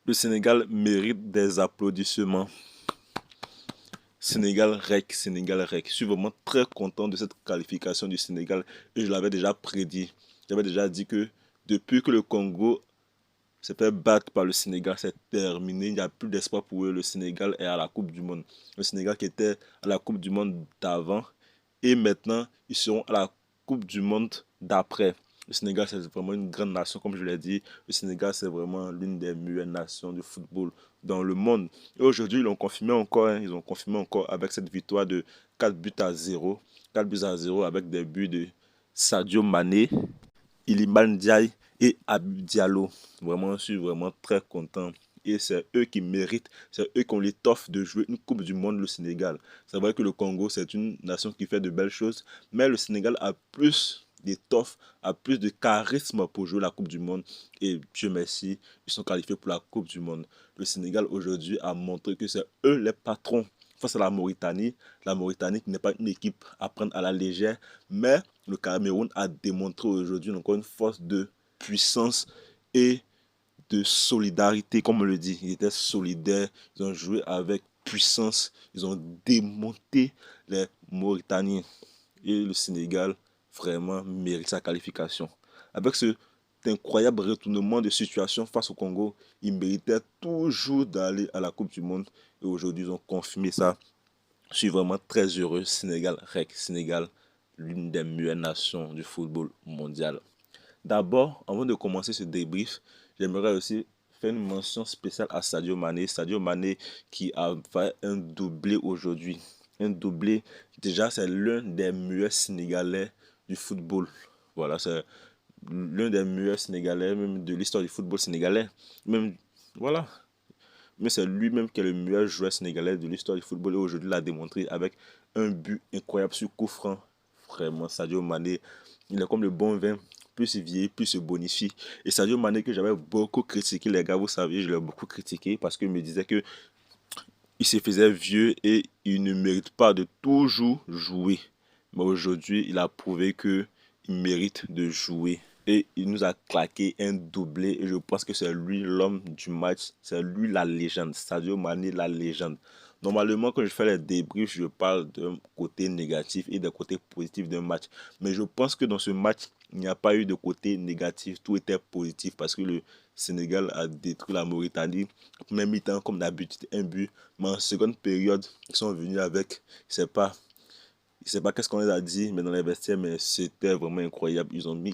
Le Sénégal mérite des applaudissements. Sénégal REC, Sénégal REC. Je suis vraiment très content de cette qualification du Sénégal et je l'avais déjà prédit. J'avais déjà dit que depuis que le Congo s'est fait battre par le Sénégal, c'est terminé. Il n'y a plus d'espoir pour eux. Le Sénégal est à la Coupe du Monde. Le Sénégal qui était à la Coupe du Monde d'avant et maintenant ils seront à la Coupe du Monde d'après. Le Sénégal, c'est vraiment une grande nation, comme je l'ai dit. Le Sénégal, c'est vraiment l'une des meilleures nations du football dans le monde. Et aujourd'hui, ils l'ont confirmé encore. Ils ont confirmé encore avec cette victoire de 4 buts à 0. 4 buts à 0 avec des buts de Sadio Mané, Iliman Ndiaye et Habib Diallo. Vraiment, je suis vraiment très content. Et c'est eux qui méritent, c'est eux qui ont l'étoffe de jouer une Coupe du Monde, le Sénégal. C'est vrai que le Congo, c'est une nation qui fait de belles choses, mais le Sénégal a plus d'étoffe, a plus de charisme pour jouer la Coupe du Monde. Et Dieu merci, ils sont qualifiés pour la Coupe du Monde. Le Sénégal aujourd'hui a montré que c'est eux les patrons face à la Mauritanie. La Mauritanie qui n'est pas une équipe à prendre à la légère, mais le Cameroun a démontré aujourd'hui encore une force de puissance et de solidarité, comme on le dit. Ils étaient solidaires, ils ont joué avec puissance, ils ont démonté les Mauritaniens. Et le Sénégal vraiment mérite sa qualification. Avec ce incroyable retournement de situation face au Congo, ils méritaient toujours d'aller à la Coupe du Monde. Et aujourd'hui, ils ont confirmé ça. Je suis vraiment très heureux. Sénégal, REC, Sénégal, l'une des meilleures nations du football mondial. D'abord, avant de commencer ce débrief, j'aimerais aussi faire une mention spéciale à Sadio Mané. Sadio Mané qui a fait un doublé aujourd'hui. Un doublé, déjà, c'est l'un des meilleurs Sénégalais du football. Voilà, c'est l'un des meilleurs Sénégalais, même de l'histoire du football sénégalais. Même, voilà. Mais c'est lui-même qui est le meilleur joueur sénégalais de l'histoire du football. Et aujourd'hui, il l'a démontré avec un but incroyable sur coup franc. Vraiment, Sadio Mané, il est comme le bon vin. Plus il vieillit, plus il se bonifie. Et Sadio Mané, que j'avais beaucoup critiqué, les gars, vous savez, je l'ai beaucoup critiqué parce qu'il me disait que il se faisait vieux et il ne mérite pas de toujours jouer. Mais aujourd'hui, il a prouvé que il mérite de jouer. Et il nous a claqué un doublé. Et je pense que c'est lui l'homme du match. C'est lui la légende. Sadio Mané, la légende. Normalement, quand je fais les débriefs, je parle d'un côté négatif et d'un côté positif d'un match. Mais je pense que dans ce match, il n'y a pas eu de côté négatif. Tout était positif parce que le Sénégal a détruit la Mauritanie. Même mi-temps, comme d'habitude, un but. Mais en seconde période, ils sont venus avec, je sais pas qu'est-ce qu'on les a dit, mais dans les vestiaires, mais c'était vraiment incroyable. Ils ont mis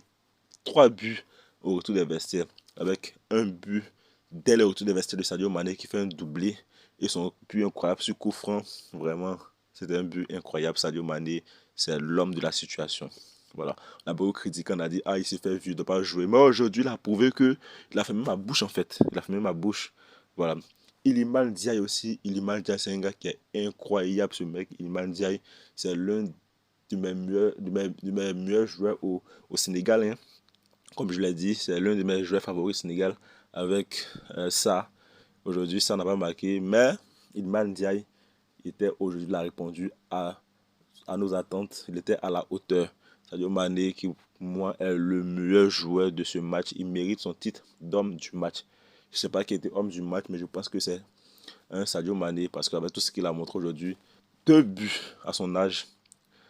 3 buts au retour des vestiaires, avec un but dès le retour des vestiaires de Sadio Mané qui fait un doublé. Et son but incroyable sur coup franc, vraiment, c'était un but incroyable. Sadio Mané, c'est l'homme de la situation. Voilà. On a beaucoup critiqué, on a dit, ah, il s'est fait vieux de ne pas jouer. Mais aujourd'hui, il a prouvé que il a fait même ma bouche, en fait. Il a fait même ma bouche. Voilà. Iliman Ndiaye aussi. Iliman Ndiaye, c'est un gars qui est incroyable, ce mec. Iliman Ndiaye, c'est l'un de mes meilleurs joueurs au Sénégal, hein. Comme je l'ai dit, c'est l'un de mes joueurs favoris au Sénégal avec ça. Aujourd'hui, ça n'a pas marqué, mais Iliman Ndiaye était aujourd'hui, il a répondu à nos attentes. Il était à la hauteur. Sadio Mané, qui pour moi est le meilleur joueur de ce match, il mérite son titre d'homme du match. Je ne sais pas qui était homme du match, mais je pense que c'est un Sadio Mané parce qu'avec tout ce qu'il a montré aujourd'hui, 2 buts à son âge.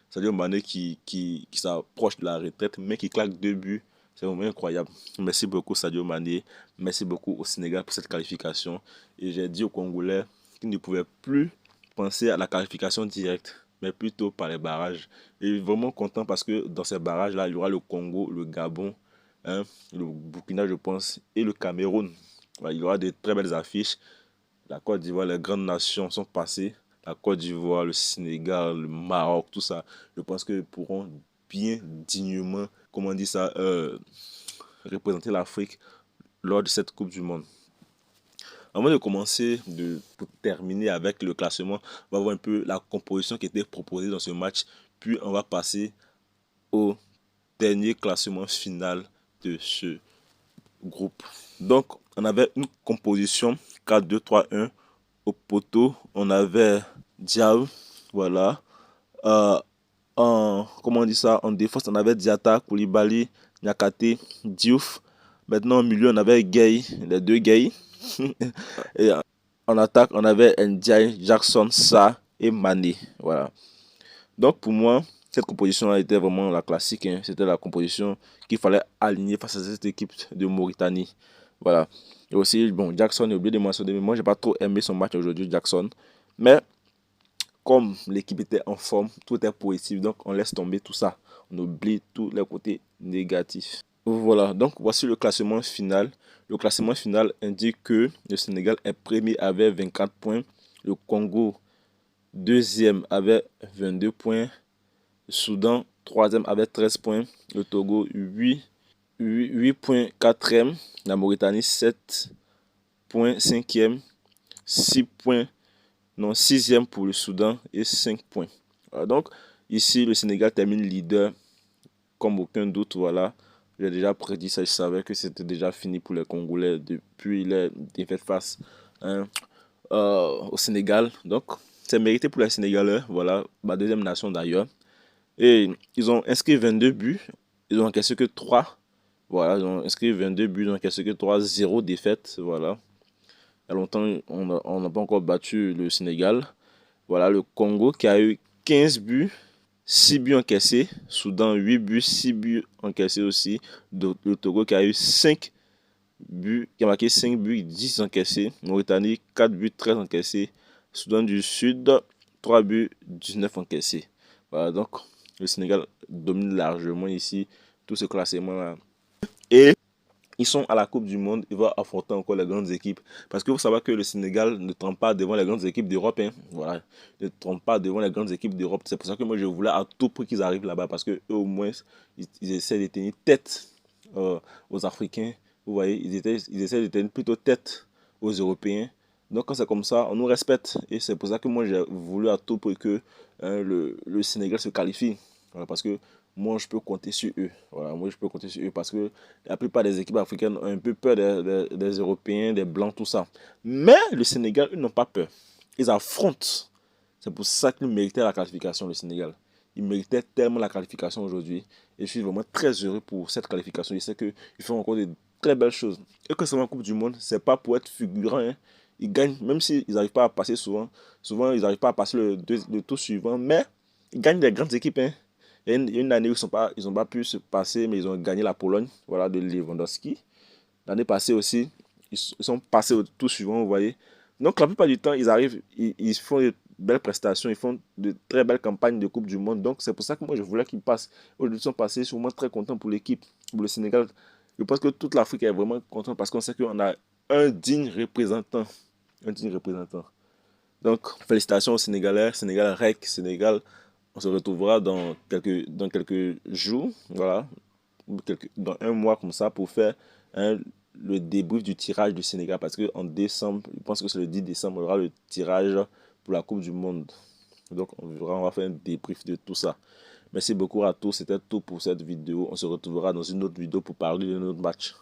Sadio Mané qui s'approche de la retraite, mais qui claque 2 buts. C'est vraiment incroyable. Merci beaucoup Sadio Mané. Merci beaucoup au Sénégal pour cette qualification. Et j'ai dit aux Congolais qu'ils ne pouvaient plus penser à la qualification directe, mais plutôt par les barrages. Et vraiment content parce que dans ces barrages-là, il y aura le Congo, le Gabon, hein, le Burkina, je pense, et le Cameroun. Voilà, il y aura de très belles affiches. La Côte d'Ivoire, les grandes nations sont passées. La Côte d'Ivoire, le Sénégal, le Maroc, tout ça. Je pense qu'ils pourront bien dignement, comment on dit ça, représenter l'Afrique lors de cette Coupe du Monde. Avant de commencer, pour terminer avec le classement, on va voir un peu la composition qui était proposée dans ce match. Puis on va passer au dernier classement final de ce groupe. Donc, on avait une composition 4-2-3-1 au poteau. On avait Diaw, voilà. Comment on dit ça? En défense, on avait Diatta, Koulibaly, Niakate, Diouf. Maintenant, au milieu, on avait Gay, les deux Gay. Et en attaque, on avait Ndiaye, Jackson, Sarr et Mané. Voilà. Donc pour moi, cette composition était vraiment la classique, hein. C'était la composition qu'il fallait aligner face à cette équipe de Mauritanie. Voilà. Et aussi, bon, Jackson, j'ai oublié de mentionner, mais moi, j'ai pas trop aimé son match aujourd'hui, Jackson. Mais comme l'équipe était en forme, tout était positif, donc on laisse tomber tout ça. On oublie tous les côtés négatifs. Voilà, donc voici le classement final. Le classement final indique que le Sénégal est premier avec 24 points. Le Congo, deuxième avec 22 points. Le Soudan, troisième avec 13 points. Le Togo, 8 points, quatrième. La Mauritanie, 7 points, cinquième. 6 points, non, sixième pour le Soudan et 5 points. Voilà, donc ici, le Sénégal termine leader comme aucun doute. Voilà, j'ai déjà prédit ça, je savais que c'était déjà fini pour les Congolais depuis les défaites face hein, au Sénégal. Donc, c'est mérité pour les Sénégalais. Voilà, ma deuxième nation d'ailleurs. Et ils ont inscrit 22 buts. Ils ont encaissé que 3. Voilà, ils ont inscrit 22 buts. Ils ont encaissé que 3. 0 défaite. Voilà. Il y a longtemps, on n'a pas encore battu le Sénégal. Voilà, le Congo qui a eu 15 buts, 6 buts encaissés. Soudan, 8 buts, 6 buts encaissés aussi. Le Togo qui a eu 5 buts, qui a marqué 5 buts, 10 encaissés. Mauritanie, 4 buts, 13 encaissés. Soudan du Sud, 3 buts, 19 encaissés. Voilà, donc le Sénégal domine largement ici tout ce classement-là. Et ils sont à la Coupe du Monde, ils vont affronter encore les grandes équipes. Parce que vous savez que le Sénégal ne trompe pas devant les grandes équipes d'Europe. Hein. Voilà, ne trompe pas devant les grandes équipes d'Europe. C'est pour ça que moi je voulais à tout prix qu'ils arrivent là-bas. Parce qu'eux au moins, ils essaient de tenir tête aux Africains. Vous voyez, ils essaient de tenir plutôt tête aux Européens. Donc quand c'est comme ça, on nous respecte. Et c'est pour ça que moi j'ai voulu à tout prix que le Sénégal se qualifie. Voilà, parce que moi je peux compter sur eux. Voilà, moi je peux compter sur eux parce que la plupart des équipes africaines ont un peu peur des Européens, des Blancs, tout ça. Mais le Sénégal, ils n'ont pas peur. Ils affrontent. C'est pour ça qu'ils méritaient la qualification, le Sénégal. Ils méritaient tellement la qualification aujourd'hui. Et je suis vraiment très heureux pour cette qualification. Je sais qu'ils font encore de très belles choses. Et que c'est en Coupe du Monde, c'est pas pour être figurant. Hein. Ils gagnent, même s'ils n'arrivent pas à passer souvent. Souvent, ils n'arrivent pas à passer le tour suivant. Mais ils gagnent des grandes équipes. Hein. Il y a une année où ils n'ont pas pu se passer, mais ils ont gagné la Pologne, voilà, de Lewandowski. L'année passée aussi, ils sont passés au tour suivant, vous voyez. Donc la plupart du temps, ils arrivent, ils font de belles prestations, ils font de très belles campagnes de Coupe du Monde. Donc c'est pour ça que moi je voulais qu'ils passent. Aujourd'hui, ils sont passés, je suis vraiment très content pour l'équipe, pour le Sénégal. Je pense que toute l'Afrique est vraiment contente parce qu'on sait qu'on a un digne représentant. Un digne représentant. Donc, félicitations aux Sénégalais, Sénégal REC, Sénégal. On se retrouvera dans quelques jours, voilà, dans un mois comme ça, pour faire le débrief du tirage du Sénégal. Parce qu'en décembre, je pense que c'est le 10 décembre, il y aura le tirage pour la Coupe du Monde. Donc, on va faire un débrief de tout ça. Merci beaucoup à tous. C'était tout pour cette vidéo. On se retrouvera dans une autre vidéo pour parler de notre match.